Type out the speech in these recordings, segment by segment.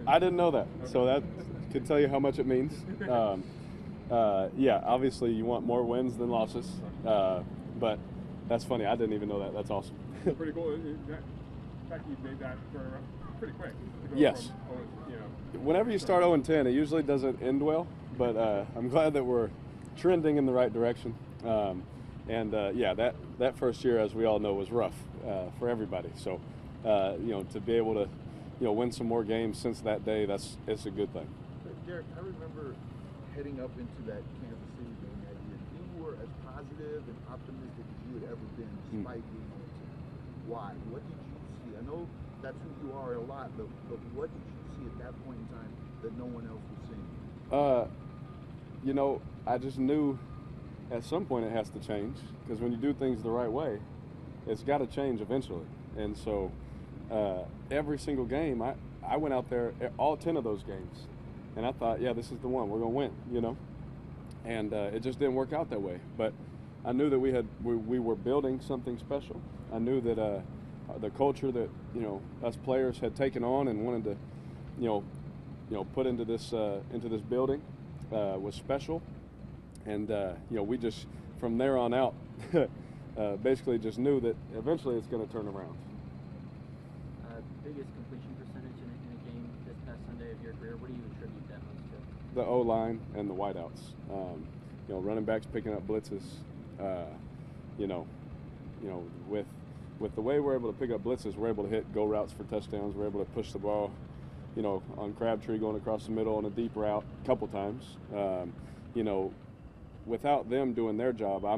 I didn't know that, so that could tell you how much it means. Yeah, obviously you want more wins than losses, but that's funny. I didn't even know that. That's awesome. Pretty cool. In fact, you made that for pretty quick. Yes. Whenever you start 0-10, it usually doesn't end well, but I'm glad that we're trending in the right direction. Yeah, that first year, as we all know, was rough for everybody. So, to be able to, win some more games since that day, it's a good thing. Derek, I remember heading up into that Kansas City game that year. You were as positive and optimistic as you had ever been, despite being on the team. Why? What did you see? I know that's who you are a lot, but what did you see at that point in time that no one else was seeing? I just knew at some point it has to change, because when you do things the right way, it's got to change eventually. And so every single game, I went out there, all 10 of those games, and I thought, yeah, this is the one, we're going to win, And it just didn't work out that way. But I knew that we were building something special. I knew that the culture that, us players had taken on and wanted to, put into this building was special. And, we just, from there on out, basically just knew that eventually it's going to turn around. Biggest completion percentage in a game this past Sunday of your career, what do you attribute that most to? The O-line and the wideouts. Running backs picking up blitzes. With the way we're able to pick up blitzes, we're able to hit go routes for touchdowns. We're able to push the ball, on Crabtree going across the middle on a deep route a couple times. Without them doing their job, I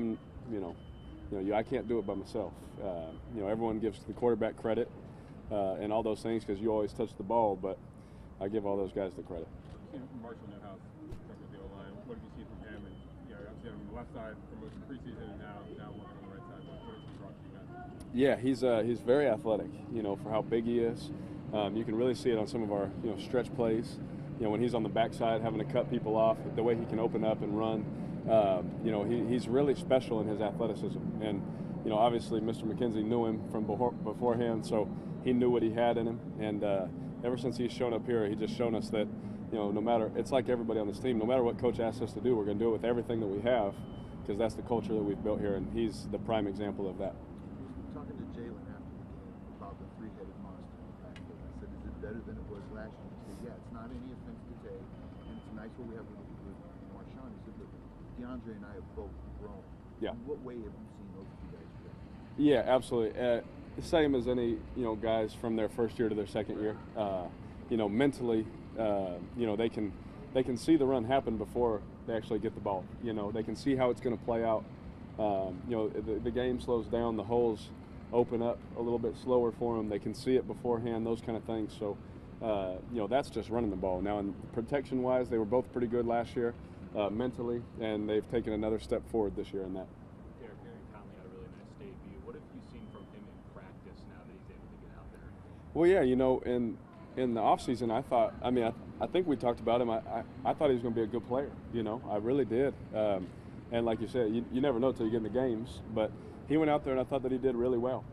can't do it by myself. Everyone gives the quarterback credit and all those things because you always touch the ball, but I give all those guys the credit. Marshall Newhouse with the O-line. What did you see from him? And obviously on the left side for most of preseason, and now working on the right side. What has he brought to you guys? Yeah, he's very athletic. For how big he is. You can really see it on some of our stretch plays. When he's on the backside having to cut people off, the way he can open up and run. He's really special in his athleticism. And obviously Mr. McKenzie knew him from beforehand, so he knew what he had in him. And ever since he's shown up here, he's just shown us that no matter, it's like everybody on this team, no matter what coach asks us to do, we're going to do it with everything that we have, because that's the culture that we've built here, and he's the prime example of that. Talking to Jalen after the game about the three-headed monster in the backfield, I said, is it better than it was last year? He said, yeah, it's not any offense to take, and it's nice what we have with Marshawn. He said, look, DeAndre and I have both grown. Yeah. In what way have you seen those two guys grow? Yeah, absolutely. The same as any guys from their first year to their second year. Mentally, they can see the run happen before they actually get the ball. They can see how it's going to play out. The game slows down, the holes open up a little bit slower for them. They can see it beforehand, those kind of things. So, that's just running the ball. Now, in protection-wise, they were both pretty good last year mentally, and they've taken another step forward this year in that. Derek Conley had a really nice debut. What have you seen from him in practice now that he's able to get out there? Well, yeah, in the offseason, I think we talked about him. I thought he was going to be a good player. I really did. And like you said, you never know till you get in the games. But he went out there, and I thought that he did really well.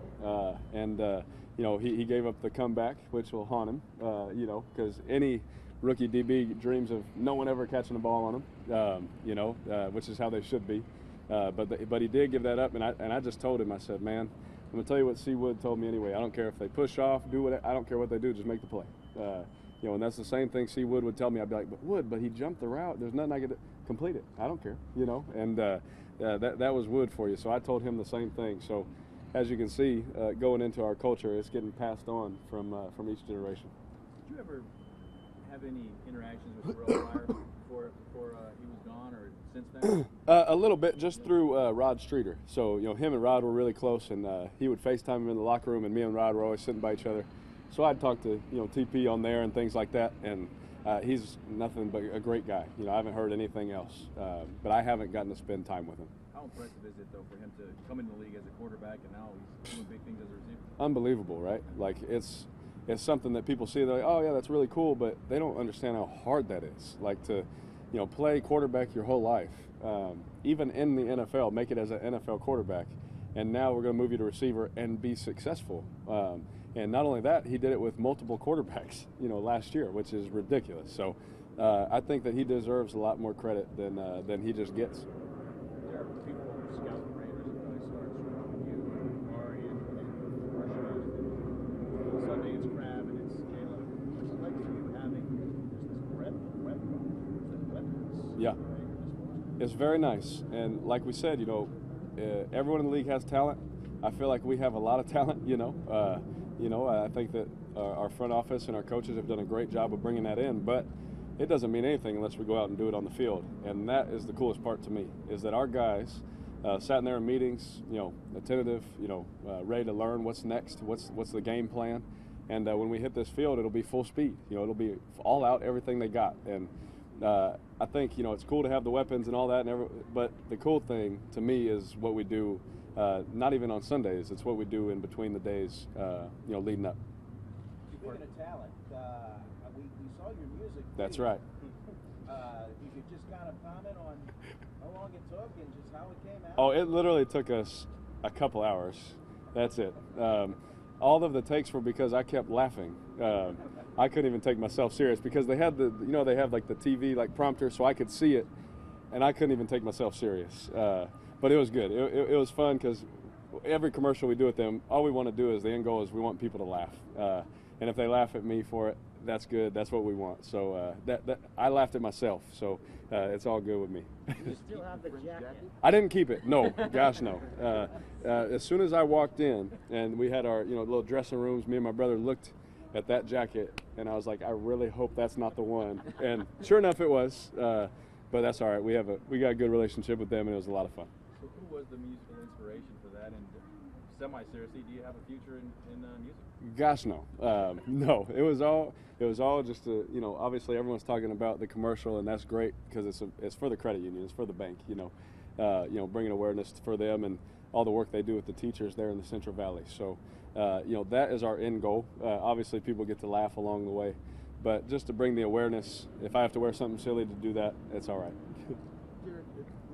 He gave up the comeback, which will haunt him, because any rookie DB dreams of no one ever catching the ball on him, which is how they should be. But he did give that up, and I just told him, I said, man, I'm going to tell you what C. Wood told me anyway. I don't care if they push off, I don't care what they do, just make the play. And that's the same thing C. Wood would tell me. I'd be like, but he jumped the route. There's nothing I could complete it. I don't care, And that was Wood for you. So I told him the same thing. So as you can see, going into our culture, it's getting passed on from each generation. Did you ever have any interactions with Terrell Pryor before he was gone, or since then? A little bit, just through Rod Streeter. So him and Rod were really close, and he would FaceTime him in the locker room, and me and Rod were always sitting by each other. So I'd talk to TP on there and things like that, and he's nothing but a great guy. I haven't heard anything else, but I haven't gotten to spend time with him. How impressive is it though for him to come into the league as a quarterback and now he's doing big things as a receiver? Unbelievable, right? Like it's something that people see. They're like, oh yeah, that's really cool, but they don't understand how hard that is. Like to play quarterback your whole life, even in the NFL, make it as an NFL quarterback, and now we're going to move you to receiver and be successful. And not only that, he did it with multiple quarterbacks, last year, which is ridiculous. So I think that he deserves a lot more credit than he just gets. There are people scout the Raiders and really starts from you, Mari, and Marshawn. Sunday it's Crab and it's Caleb. What's it like for you having this breadth of weapons? Yeah. It's very nice. And like we said, everyone in the league has talent. I feel like we have a lot of talent, I think that our front office and our coaches have done a great job of bringing that in, but it doesn't mean anything unless we go out and do it on the field. And that is the coolest part to me, is that our guys sat in there in meetings, attentive, ready to learn what's next, what's the game plan. And when we hit this field, it'll be full speed. It'll be all out, everything they got. And I think, it's cool to have the weapons and all that, but the cool thing to me is what we do, not even on Sundays. It's what we do in between the days, leading up. Speaking of talent, we saw your music. That's video. right. You could just kind of comment on how long it took and just how it came out. Oh, it literally took us a couple hours. That's it. All of the takes were because I kept laughing. I couldn't even take myself serious because they had they have like the TV like prompter, so I could see it, and I couldn't even take myself serious. But it was good. It was fun because every commercial we do with them, all we want to do is the end goal is we want people to laugh. And if they laugh at me for it, that's good. That's what we want. So that I laughed at myself, so it's all good with me. You still have the jacket? I didn't keep it. No, gosh, no. As soon as I walked in and we had our little dressing rooms, me and my brother looked at that jacket, and I was like, I really hope that's not the one. And sure enough, it was. But that's all right. We got a good relationship with them, and it was a lot of fun. So who was the musical inspiration for that? And semi-seriously, do you have a future in music? Gosh, no. No, it was all just obviously everyone's talking about the commercial, and that's great because it's for the credit union, it's for the bank, bringing awareness for them and all the work they do with the teachers there in the Central Valley. So, that is our end goal. Obviously, people get to laugh along the way, but just to bring the awareness, if I have to wear something silly to do that, it's all right. Derek,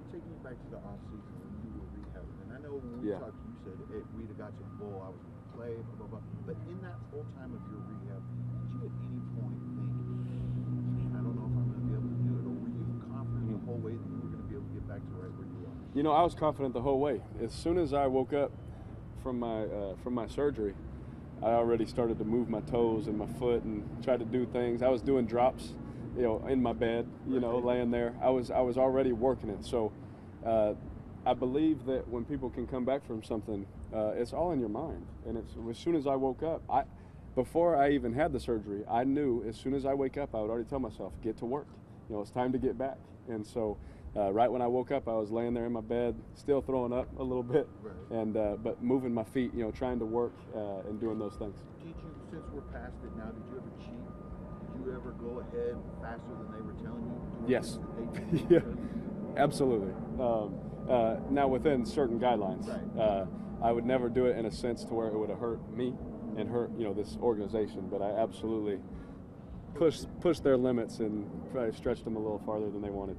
taking you back to the off season when you were rehabbing, and I know when we talked, you said, hey, if we'd have got you a bowl, I was going to play, blah, blah, blah. But in that whole time of your rehab, did you at any point think, man, I don't know if I'm going to be able to do it, or were you confident the whole way that you were going to be able to get back to right where you are? I was confident the whole way. As soon as I woke up from my surgery, I already started to move my toes and my foot and try to do things. I was doing drops, in my bed, laying there. I was already working it. So I believe that when people can come back from something, it's all in your mind. And as soon as I woke up, before I even had the surgery, I knew as soon as I wake up, I would already tell myself, get to work. It's time to get back. And so right when I woke up, I was laying there in my bed, still throwing up a little bit, and but moving my feet, trying to work and doing those things. Did you, since we're past it now, did you ever cheat? Did you ever go ahead faster than they were telling you? Yes. Yeah. Absolutely. Now within certain guidelines. Right. I would never do it in a sense to where it would have hurt me and hurt this organization, but I absolutely pushed their limits and probably stretched them a little farther than they wanted.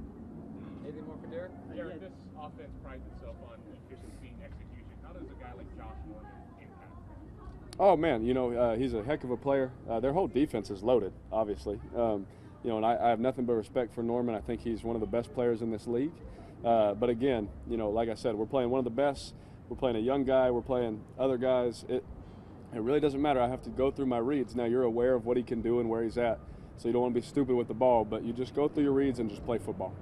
Anything more for Derek? Derek, this offense prides itself on efficiency and execution. How does a guy like Josh Norman impact that? Oh man, he's a heck of a player. Their whole defense is loaded, obviously. And I have nothing but respect for Norman. I think he's one of the best players in this league. But again, like I said, we're playing one of the best. We're playing a young guy. We're playing other guys. It really doesn't matter. I have to go through my reads. Now you're aware of what he can do and where he's at. So you don't want to be stupid with the ball, but you just go through your reads and just play football.